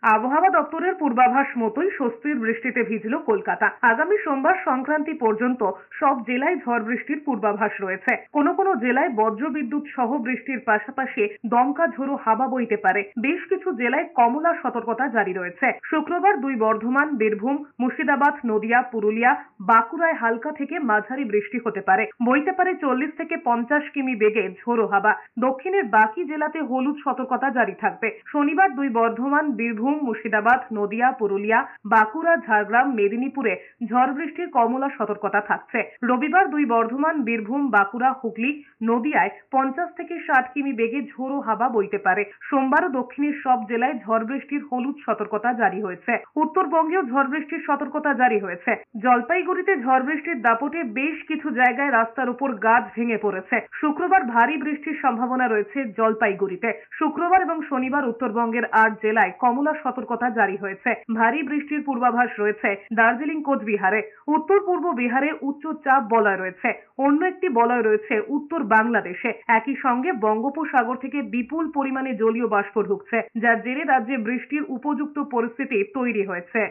আবহাওয়া দপ্তরের পূর্বাভাস মতোই স্বস্তির বৃষ্টিতে ভিজল কলকাতা। আগামী সোমবার সংক্রান্তি পর্যন্ত সব জেলায় ঝড় বৃষ্টির পূর্বাভাস রয়েছে। কোনো কোনো জেলায় বজ্রবিদ্যুৎ সহ বৃষ্টির পাশাপাশি দমকা ঝোড়ো হাওয়া বইতে পারে। বেশ কিছু জেলায় কমলা সতর্কতা জারি রয়েছে। শুক্রবার বর্ধমান, বীরভূম, মুর্শিদাবাদ, নদিয়া, পুরুলিয়া, বাঁকুড়ায় হালকা থেকে মাঝারি বৃষ্টি হতে পারে। বইতে পারে 40 থেকে 50 কিমি বেগে ঝোড়ো হাওয়া। দক্ষিণের বাকি জেলাতে হলুদ সতর্কতা জারি থাকবে। শনিবার বর্ধমান, বীরভূম, মুর্শিদাবাদ, নদিয়া, পুরুলিয়া, বাঁকুড়া, ঝাড়গ্রাম, মেদিনীপুরে ঝড় বৃষ্টির কমলা সতর্কতা থাকছে। রবিবার বর্ধমান, বীরভূম, বাঁকুড়া, হুগলি, নদিয়ায় 50 থেকে 60 কিমি বেগে ঝোড়ো হাওয়া বইতে পারে। সোমবারও দক্ষিণের সব জেলায় ঝড় বৃষ্টির হলুদ সতর্কতা জারি হয়েছে। উত্তরবঙ্গেও ঝড় বৃষ্টির সতর্কতা জারি হয়েছে। জলপাইগুড়িতে ঝড় বৃষ্টির দাপটে বেশ কিছু জায়গায় রাস্তার উপর গাছ ভেঙে পড়েছে। শুক্রবার ভারী বৃষ্টির সম্ভাবনা রয়েছে জলপাইগুড়িতে। শুক্রবার এবং শনিবার উত্তরবঙ্গের 8 জেলায় কমলা সতর্কতা জারি হয়েছে। ভারী বৃষ্টির পূর্বাভাস রয়েছে দার্জিলিং, কোচবিহারে। উত্তর পূর্ব বিহারে উচ্চ চাপ বলয় রয়েছে। অন্য একটি বলয় রয়েছে উত্তর বাংলাদেশে। একই সঙ্গে বঙ্গোপসাগর থেকে বিপুল পরিমাণে জলীয় বাষ্প ঢুকছে, যার জেরে রাজ্যে বৃষ্টির উপযুক্ত পরিস্থিতি তৈরি হয়েছে।